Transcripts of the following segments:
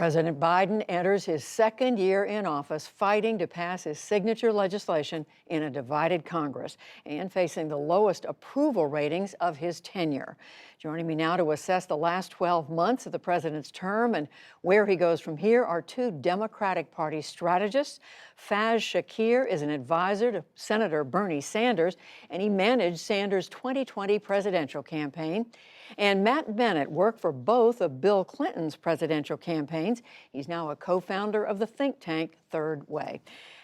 President Biden enters his second year in office, fighting to pass his signature legislation in a divided Congress and facing the lowest approval ratings of his tenure. Joining me now to assess the last 12 months of the president's term and where he goes from here are two Democratic Party strategists. Faiz Shakir is an advisor to Senator Bernie Sanders, and he managed Sanders' 2020 presidential campaign. And Matt Bennett worked for both of Bill Clinton's presidential campaigns. He's now a co-founder of the think tank Third Way.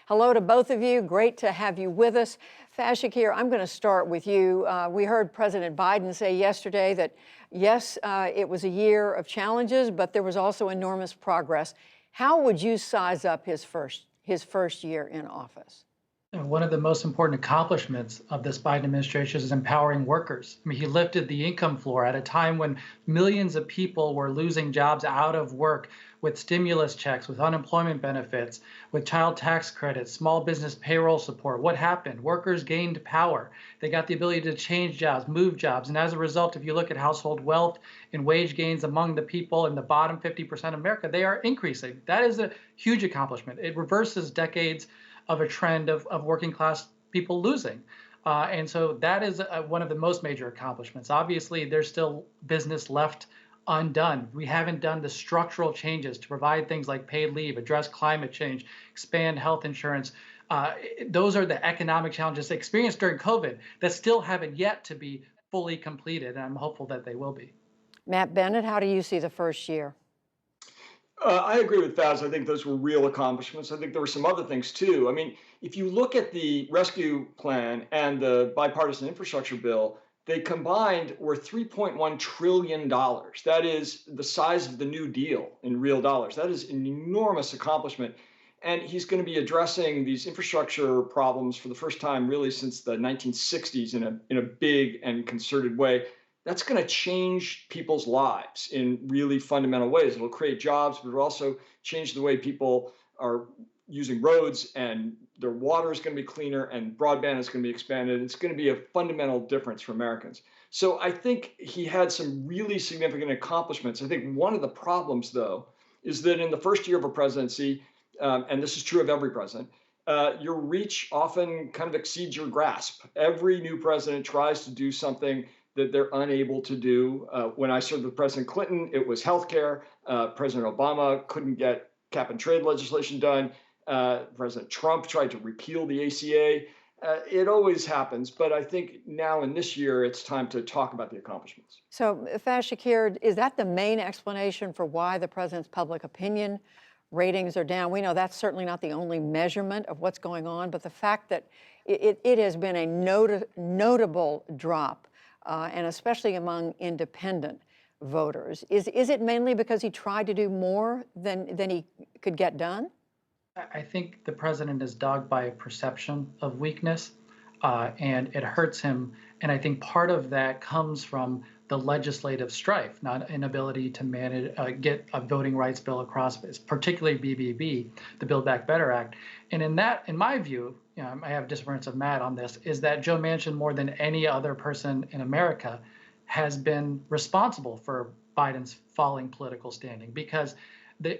Hello to both of you. Great to have you with us. Faiz Shakir, I'm going to start with you. We heard President Biden say yesterday that, yes, it was a year of challenges, but there was also enormous progress. How would you size up his first year in office? One of the most important accomplishments of this Biden administration is empowering workers. I mean, he lifted the income floor at a time when millions of people were losing jobs out of work, with stimulus checks, with unemployment benefits, with child tax credits, small business payroll support. What happened? Workers gained power. They got the ability to change jobs, move jobs. And as a result, if you look at household wealth and wage gains among the people in the bottom 50% of America, they are increasing. That is a huge accomplishment. It reverses decades of a trend of working class people losing. And so that is one of the most major accomplishments. Obviously, there's still business left undone. We haven't done the structural changes to provide things like paid leave, address climate change, expand health insurance. Those are the economic challenges experienced during COVID that still haven't yet to be fully completed. And I'm hopeful that they will be. Matt Bennett, how do you see the first year? I agree with Faz. I think those were real accomplishments. I think there were some other things too. I mean, if you look at the rescue plan and the bipartisan infrastructure bill, they combined were $3.1 trillion. That is the size of the New Deal in real dollars. That is an enormous accomplishment. And he's going to be addressing these infrastructure problems for the first time really since the 1960s in a big and concerted way. That's going to change people's lives in really fundamental ways. It'll create jobs, but it'll also change the way people are using roads, and their water is going to be cleaner, and broadband is going to be expanded. It's going to be a fundamental difference for Americans. So I think he had some really significant accomplishments. I think one of the problems, though, is that in the first year of a presidency, and this is true of every president, your reach often kind of exceeds your grasp. Every new president tries to do something that they're unable to do. When I served with President Clinton, it was healthcare. President Obama couldn't get cap and trade legislation done. President Trump tried to repeal the ACA. It always happens, but I think now in this year, it's time to talk about the accomplishments. So, Faiz Shakir, is that the main explanation for why the president's public opinion ratings are down? We know that's certainly not the only measurement of what's going on, but the fact that it has been a notable drop, and especially among independent voters. Is it mainly because he tried to do more than he could get done? I think the president is dogged by a perception of weakness, and it hurts him. And I think part of that comes from the legislative strife, not inability to manage, get a voting rights bill across, particularly BBB, the Build Back Better Act. And in my view, I have disagreements of Matt on this, is that Joe Manchin, more than any other person in America, has been responsible for Biden's falling political standing, because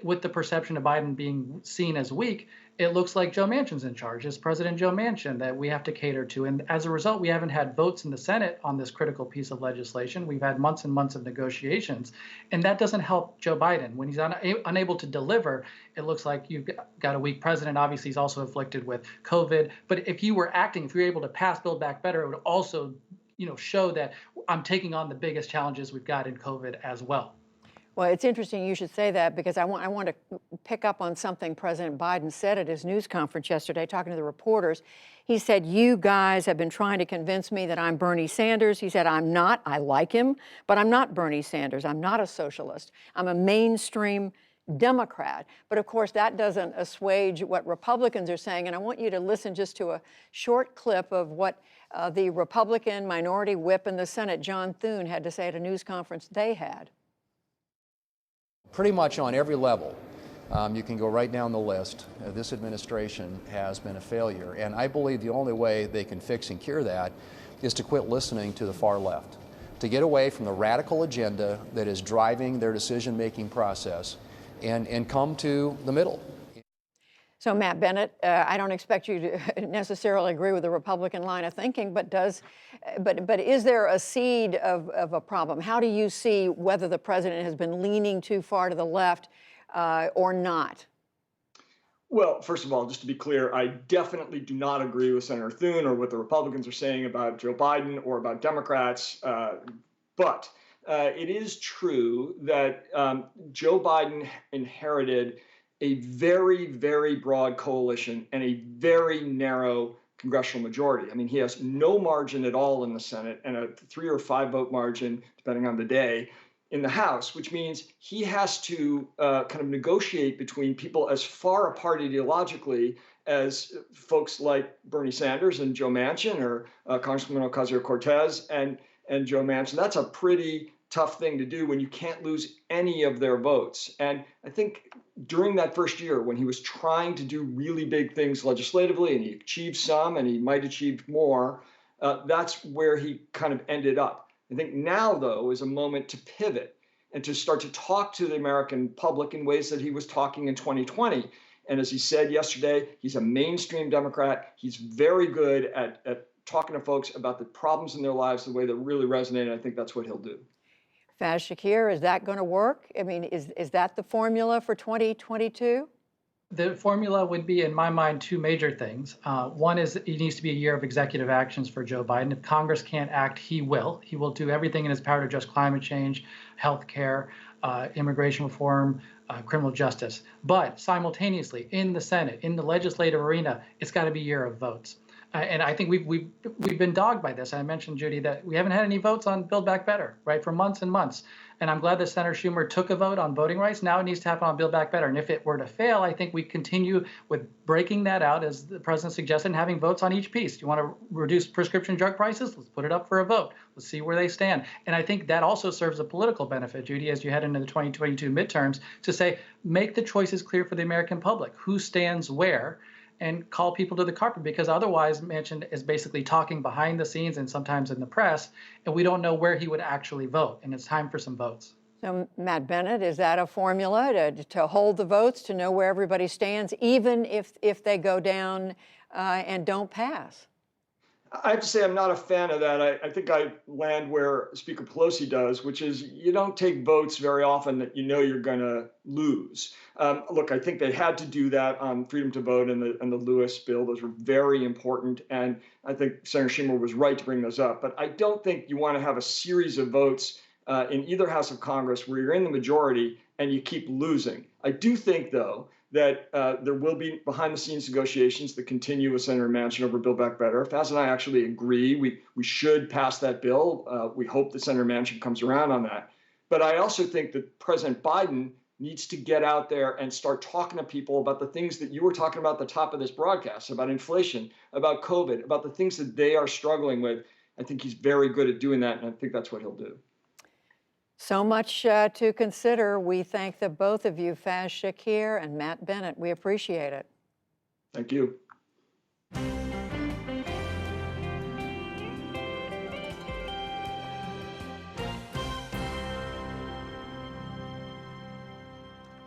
with the perception of Biden being seen as weak, it looks like Joe Manchin's in charge. It's President Joe Manchin that we have to cater to. And as a result, we haven't had votes in the Senate on this critical piece of legislation. We've had months and months of negotiations. And that doesn't help Joe Biden. When he's unable to deliver, it looks like you've got a weak president. Obviously, he's also afflicted with COVID. But if you were able to pass Build Back Better, it would also show that I'm taking on the biggest challenges we've got in COVID as well. Well, it's interesting you should say that, because I want to pick up on something President Biden said at his news conference yesterday, talking to the reporters. He said, "You guys have been trying to convince me that I'm Bernie Sanders." He said, "I'm not. I like him, but I'm not Bernie Sanders. I'm not a socialist. I'm a mainstream Democrat." But of course, that doesn't assuage what Republicans are saying. And I want you to listen just to a short clip of what the Republican minority whip in the Senate, John Thune, had to say at a news conference they had. Pretty much on every level, you can go right down the list. This administration has been a failure, and I believe the only way they can fix and cure that is to quit listening to the far left, to get away from the radical agenda that is driving their decision-making process, and come to the middle. So Matt Bennett, I don't expect you to necessarily agree with the Republican line of thinking, but is there a seed of a problem? How do you see whether the president has been leaning too far to the left or not? Well, first of all, just to be clear, I definitely do not agree with Senator Thune or what the Republicans are saying about Joe Biden or about Democrats. But it is true that Joe Biden inherited a very, very broad coalition and a very narrow congressional majority. I mean, he has no margin at all in the Senate and a 3 or 5 vote margin, depending on the day, in the House, which means he has to kind of negotiate between people as far apart ideologically as folks like Bernie Sanders and Joe Manchin, or Congressman Ocasio-Cortez and Joe Manchin. That's a pretty tough thing to do when you can't lose any of their votes. And I think during that first year, when he was trying to do really big things legislatively, and he achieved some, and he might achieve more, that's where he kind of ended up. I think now, though, is a moment to pivot and to start to talk to the American public in ways that he was talking in 2020. And as he said yesterday, he's a mainstream Democrat. He's very good at talking to folks about the problems in their lives the way that really resonate. And I think that's what he'll do. Faz Shakir, is that going to work? I mean, is that the formula for 2022? The formula would be, in my mind, 2 major things. One is it needs to be a year of executive actions for Joe Biden. If Congress can't act, he will. He will do everything in his power to address climate change, health care, immigration reform, criminal justice. But simultaneously, in the Senate, in the legislative arena, it's got to be a year of votes. And I think we've been dogged by this. I mentioned, Judy, that we haven't had any votes on Build Back Better, right, for months and months. And I'm glad that Senator Schumer took a vote on voting rights. Now it needs to happen on Build Back Better. And if it were to fail, I think we continue with breaking that out, as the president suggested, and having votes on each piece. Do you want to reduce prescription drug prices? Let's put it up for a vote. Let's see where they stand. And I think that also serves a political benefit, Judy, as you head into the 2022 midterms, to say, make the choices clear for the American public. Who stands where? And call people to the carpet, because otherwise Manchin is basically talking behind the scenes and sometimes in the press, and we don't know where he would actually vote. And it's time for some votes. So, Matt Bennett, is that a formula to hold the votes, to know where everybody stands, even if they go down and don't pass? I have to say I'm not a fan of that. I think I land where Speaker Pelosi does, which is you don't take votes very often that you know you're going to lose. Look, I think they had to do that on freedom to vote and the Lewis bill. Those were very important, and I think Senator Schumer was right to bring those up. But I don't think you want to have a series of votes in either House of Congress where you're in the majority and you keep losing. I do think, though, that there will be behind-the-scenes negotiations that continue with Senator Manchin over Build Back Better. Faz and I actually agree we should pass that bill. We hope that Senator Manchin comes around on that. But I also think that President Biden needs to get out there and start talking to people about the things that you were talking about at the top of this broadcast, about inflation, about COVID, about the things that they are struggling with. I think he's very good at doing that, and I think that's what he'll do. So much to consider. We thank the both of you, Faz Shakir and Matt Bennett. We appreciate it. Thank you.